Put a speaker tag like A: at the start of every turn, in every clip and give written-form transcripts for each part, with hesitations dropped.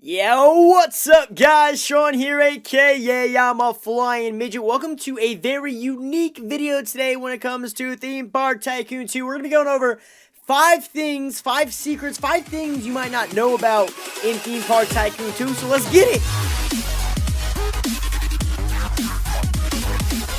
A: Yo, what's up guys? Sean here, aka ImaFlyNmidget. Welcome to a very unique video today when it comes to Theme Park Tycoon 2. We're going to be going over 5 things, 5 secrets, 5 things you might not know about in Theme Park Tycoon 2, so let's get it!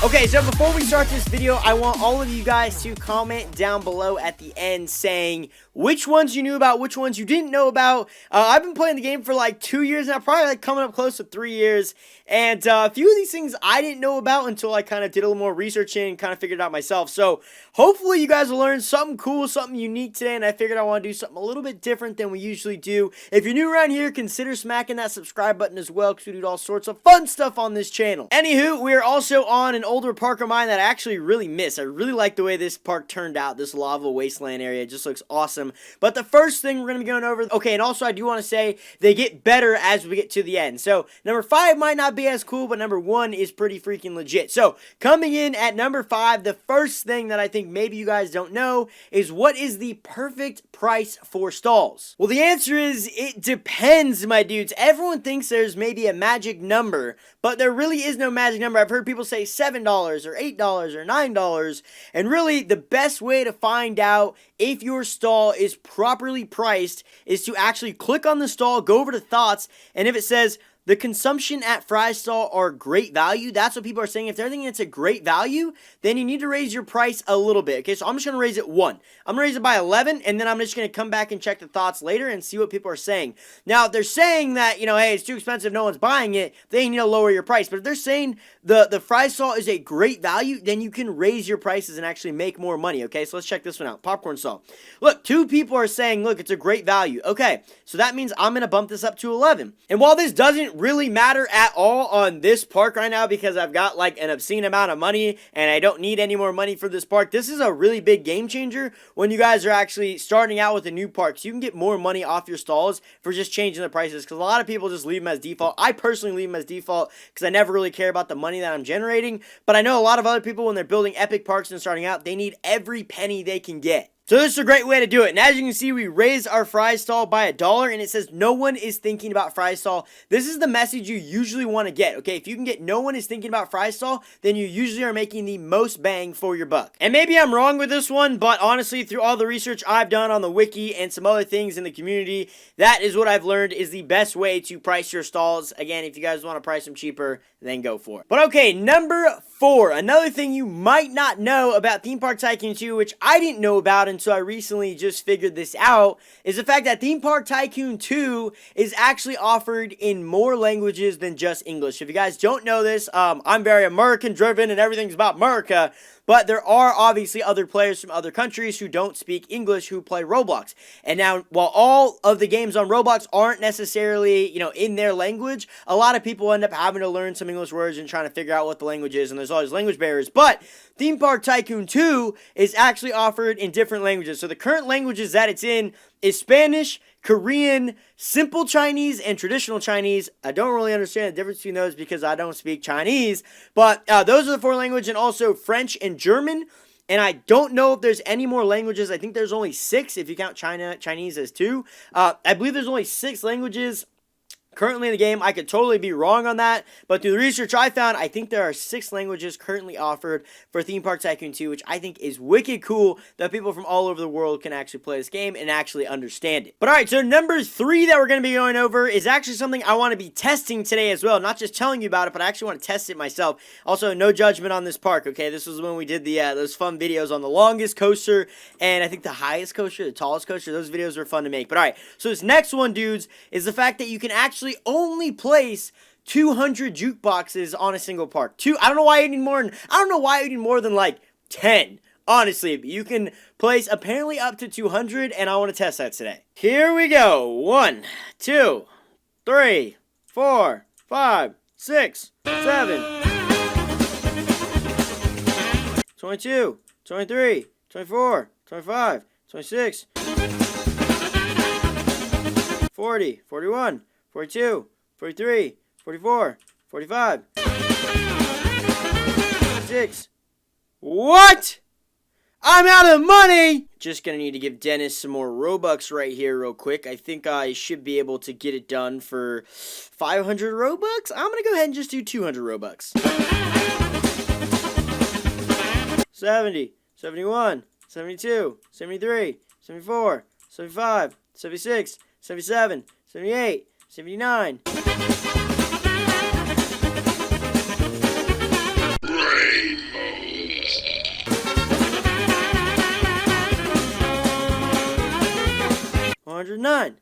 A: Okay, so before we start this video, I want all of you guys to comment down below at the end saying which ones you knew about, which ones you didn't know about. I've been playing the game for like 2 years now, probably like coming up close to 3 years. And a few of these things I didn't know about until I kind of did a little more research and kind of figured it out myself. So hopefully you guys will learn something cool, something unique today. And I figured I want to do something a little bit different than we usually do. If you're new around here, consider smacking that subscribe button as well, because we do all sorts of fun stuff on this channel. Anywho, we are also on an older park of mine that I actually really miss. I really like the way this park turned out, this lava wasteland area. It just looks awesome. But the first thing we're going to be going over, okay, and also I do want to say they get better as we get to the end. So number 5 might not be as cool, but number 1 is pretty freaking legit. So coming in at number 5, the first thing that I think maybe you guys don't know is what is the perfect price for stalls? Well, the answer is it depends, my dudes. Everyone thinks there's maybe a magic number, but there really is no magic number. I've heard people say $7 or $8 or $9, and really the best way to find out if your stall is properly priced is to actually click on the stall, go over to thoughts, and if it says the consumption at Fry Stall are great value, that's what people are saying. If they're thinking it's a great value, then you need to raise your price a little bit. Okay, so I'm just going to raise it 1. I'm going to raise it by 11, and then I'm just going to come back and check the thoughts later and see what people are saying. Now, if they're saying that, you know, hey, it's too expensive, no one's buying it, then you need to lower your price. But if they're saying the Fry Stall is a great value, then you can raise your prices and actually make more money. Okay, so let's check this one out. Popcorn Stall. Look, 2 people are saying, look, it's a great value. Okay, so that means I'm going to bump this up to 11. And while this doesn't really matter at all on this park right now because I've got like an obscene amount of money and I don't need any more money for this park, this is a really big game changer when you guys are actually starting out with a new park. So you can get more money off your stalls for just changing the prices, because a lot of people just leave them as default. I personally leave them as default because I never really care about the money that I'm generating, but I know a lot of other people, when they're building epic parks and starting out, they need every penny they can get. So this is a great way to do it. And as you can see, we raised our Fry Stall by $1, and it says no one is thinking about Fry Stall. This is the message you usually want to get, okay? If you can get no one is thinking about Fry Stall, then you usually are making the most bang for your buck. And maybe I'm wrong with this one, but honestly, through all the research I've done on the wiki and some other things in the community, that is what I've learned is the best way to price your stalls. Again, if you guys want to price them cheaper, then go for it. But okay, number 4, another thing you might not know about Theme Park Tycoon 2, which I didn't know about until I recently just figured this out, is the fact that Theme Park Tycoon 2 is actually offered in more languages than just English. If you guys don't know this, I'm very American driven and everything's about America, but there are obviously other players from other countries who don't speak English who play Roblox. And now, while all of the games on Roblox aren't necessarily, you know, in their language, a lot of people end up having to learn some English words and trying to figure out what the language is, and there's all these language barriers. But Theme Park Tycoon 2 is actually offered in different languages. So the current languages that it's in is Spanish, Korean, Simple Chinese, and Traditional Chinese. I don't really understand the difference between those because I don't speak Chinese, but those are the 4 languages, and also French and German. And I don't know if there's any more languages. I think there's only 6 if you count Chinese as 2. I believe there's only 6 languages currently in the game. I could totally be wrong on that, but through the research I found, I think there are 6 languages currently offered for Theme Park Tycoon 2, which I think is wicked cool that people from all over the world can actually play this game and actually understand it. But alright, so number 3 that we're going to be going over is actually something I want to be testing today as well. Not just telling you about it, but I actually want to test it myself. Also, no judgment on this park, okay? This was when we did the those fun videos on the longest coaster and I think the highest coaster, the tallest coaster. Those videos were fun to make. But alright, so this next one, dudes, is the fact that you can actually only place 200 jukeboxes on a single park. I don't know why you need more. I don't know why you need more than like 10. Honestly, but you can place apparently up to 200, and I want to test that today. Here we go. 1, 2, 3, 4, 5, 6, 7, 22, 23, 24, 25, 26, 40, 41, 42, 43, 44, 45, 46. What? I'm out of money! Just gonna need to give Dennis some more Robux right here real quick. I think I should be able to get it done for 500 Robux. I'm gonna go ahead and just do 200 Robux. 70, 71, 72, 73, 74, 75, 76, 77, 78, 79. $109,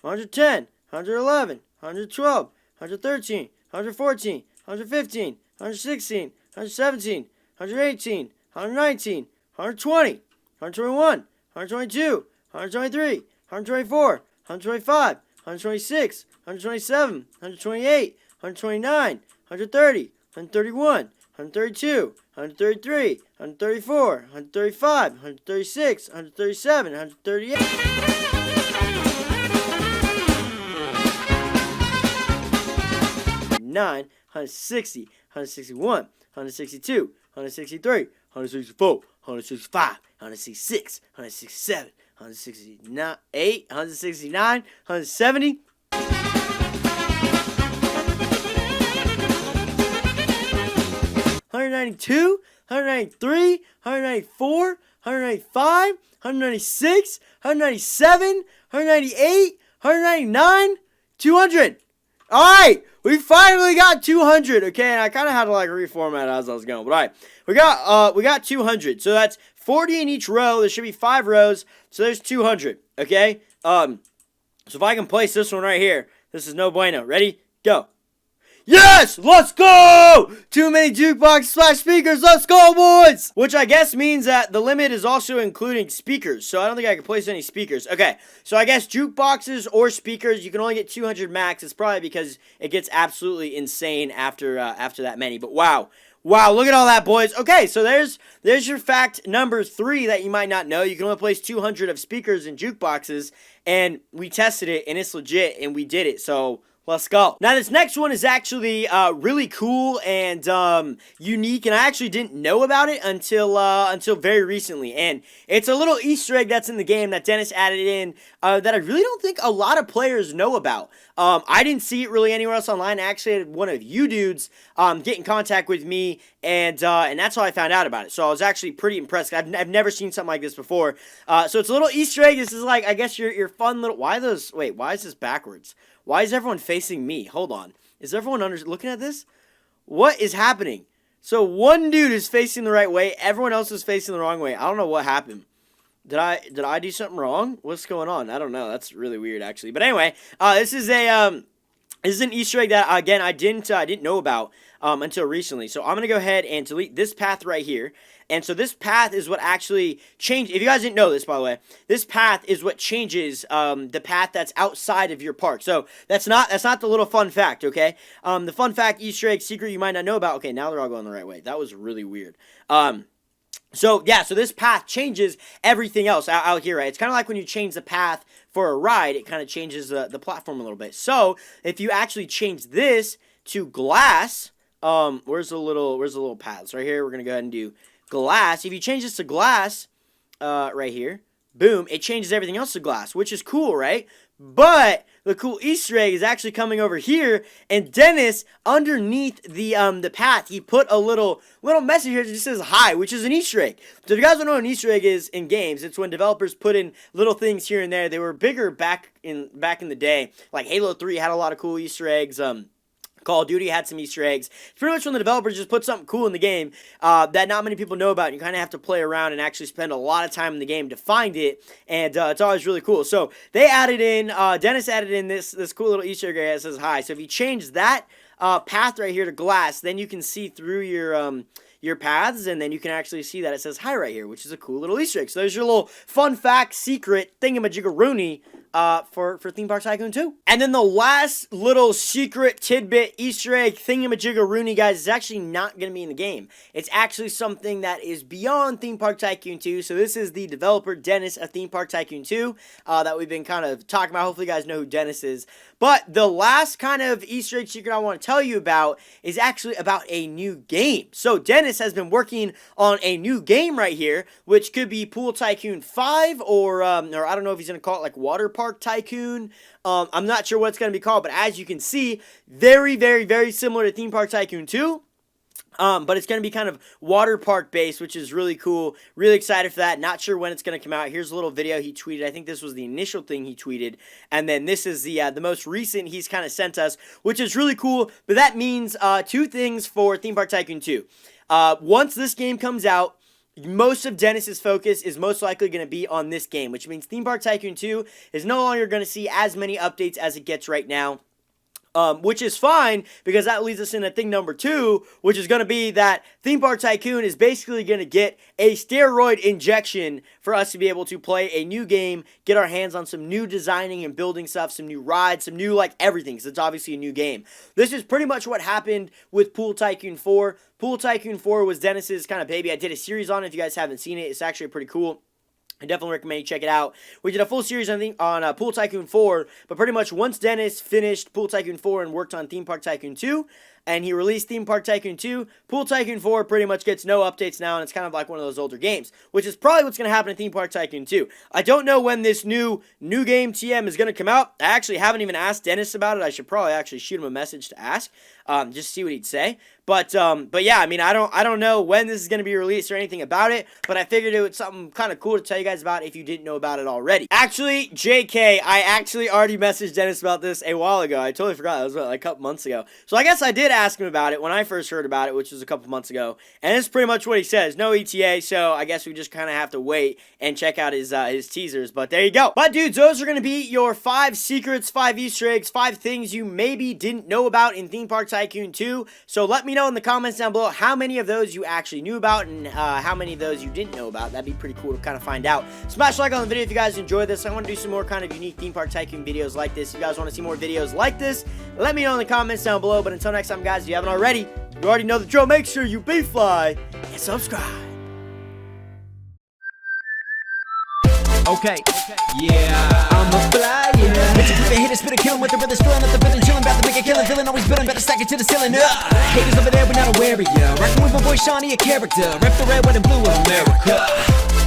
A: $110, $111, $112, $113, $114, $115, $116, $117, $118, $119, $120, $121, $122, $123, $124, $125, $126, $127, $128, $129, $130, $131, $132, $133, $134, $135, $136, $137, $138. 160, 161, 162, 163, 164, 165, 166, 167, 168, 169, 170. 192, 193, 194, 195, 196, 197, 198, 199, 200. All right, we finally got 200. Okay, and I kind of had to like reformat as I was going, but all right, we got 200. So that's 40 in each row. There should be 5 rows, so there's 200. Okay, so if I can place this one right here, this is no bueno. Ready? Go. Yes! Let's go! Too many jukebox / speakers. Let's go, boys! Which I guess means that the limit is also including speakers. So I don't think I can place any speakers. Okay, so I guess jukeboxes or speakers, you can only get 200 max. It's probably because it gets absolutely insane after that many. But wow. Wow, look at all that, boys. Okay, so there's your fact number 3 that you might not know. You can only place 200 of speakers in jukeboxes. And we tested it, and it's legit, and we did it. So let's go. Now, this next one is actually really cool and unique, and I actually didn't know about it until very recently. And it's a little Easter egg that's in the game that Dennis added in that I really don't think a lot of players know about. I didn't see it really anywhere else online. I actually had one of you dudes get in contact with me, and that's how I found out about it. So I was actually pretty impressed. I've never seen something like this before. So it's a little Easter egg. This is like, I guess, your fun little... Why is this backwards? Why is everyone facing me? Hold on. Is everyone looking at this? What is happening? So one dude is facing the right way. Everyone else is facing the wrong way. I don't know what happened. Did I do something wrong? What's going on? I don't know. That's really weird, actually. But anyway, this is an Easter egg that, again, I didn't know about until recently. So I'm going to go ahead and delete this path right here. And so this path is what actually changed. If you guys didn't know this, by the way, this path is what changes the path that's outside of your park. So that's not the little fun fact, okay? The fun fact, Easter egg, secret you might not know about. Okay, now they're all going the right way. That was really weird. So yeah, so this path changes everything else out here, right? It's kind of like when you change the path for a ride, it kind of changes the platform a little bit. So if you actually change this to glass, where's the little paths? Right here, we're gonna go ahead and do glass. If you change this to glass, right here, boom, it changes everything else to glass, which is cool, right? But the cool Easter egg is actually coming over here, and Dennis, underneath the path, he put a little message here that just says hi, which is an Easter egg. So if you guys don't know what an Easter egg is in games, it's when developers put in little things here and there. They were bigger back in the day. Like Halo 3 had a lot of cool Easter eggs. Call of Duty had some Easter eggs. It's pretty much when the developers just put something cool in the game that not many people know about. And you kind of have to play around and actually spend a lot of time in the game to find it. And it's always really cool. So they added in, Dennis added in this cool little Easter egg that says hi. So if you change that path right here to glass, then you can see through your paths, and then you can actually see that it says hi right here, which is a cool little Easter egg. So there's your little fun fact, secret, thingamajiggaroony for Theme Park Tycoon 2. And then the last little secret tidbit Easter egg thingamajiggeroony, guys, is actually not going to be in the game. It's actually something that is beyond Theme Park Tycoon 2. So this is the developer Dennis of Theme Park Tycoon 2 that we've been kind of talking about. Hopefully you guys know who Dennis is. But the last kind of Easter egg secret I want to tell you about is actually about a new game. So Dennis has been working on a new game right here, which could be Pool Tycoon 5 or I don't know if he's going to call it like Water Park Tycoon. I'm not sure what it's going to be called, but as you can see, very, very, very similar to Theme Park Tycoon 2. But it's going to be kind of water park based, which is really cool. Really excited for that. Not sure when it's going to come out. Here's a little video he tweeted. I think this was the initial thing he tweeted. And then this is the most recent he's kind of sent us, which is really cool. But that means two things for Theme Park Tycoon 2. Once this game comes out, most of Dennis's focus is most likely going to be on this game, which means Theme Park Tycoon 2 is no longer going to see as many updates as it gets right now. Which is fine, because that leads us into thing number 2, which is going to be that Theme Park Tycoon is basically going to get a steroid injection for us to be able to play a new game, get our hands on some new designing and building stuff, some new rides, some new, like, everything, because it's obviously a new game. This is pretty much what happened with Pool Tycoon 4. Pool Tycoon 4 was Dennis's kind of baby. I did a series on it. If you guys haven't seen it, it's actually pretty cool. I definitely recommend you check it out. We did a full series on Pool Tycoon 4, but pretty much once Dennis finished Pool Tycoon 4 and worked on Theme Park Tycoon 2, and he released Theme Park Tycoon 2, Pool Tycoon 4 pretty much gets no updates now, and it's kind of like one of those older games, which is probably what's going to happen in Theme Park Tycoon 2. I don't know when this new game TM is going to come out. I actually haven't even asked Dennis about it. I should probably actually shoot him a message to ask, just see what he'd say. But yeah, I mean, I don't know when this is going to be released or anything about it, but I figured it was something kind of cool to tell you guys about if you didn't know about it already. Actually, JK, I actually already messaged Dennis about this a while ago. I totally forgot. It was like a couple months ago. So I guess I did ask him about it when I first heard about it, which was a couple months ago. And it's pretty much what he says. No ETA, so I guess we just kind of have to wait and check out his teasers. But there you go. But dudes, those are going to be your 5 secrets, 5 Easter eggs, 5 things you maybe didn't know about in Theme Park Tycoon 2. So let me know in the comments down below how many of those you actually knew about and how many of those you didn't know about. That'd be pretty cool to kind of find out. Smash like on the video if you guys enjoyed this. I want to do some more kind of unique Theme Park Tycoon videos like this. If you guys want to see more videos like this, let me know in the comments down below. But until next time, guys, if you haven't already, you already know the drill. Make sure you be fly and subscribe.
B: Okay. Yeah, I'm a flyer. Bitch, keep it hit it, spit it, kill him with the rhythm, spilling up the rhythm, chilling, about to make a killing, feeling always building, better stack it to the ceiling. Haters over there, we're not aware of ya. Rockin' with my boy Shawnee, a character. Rep the red, white, and blue of America.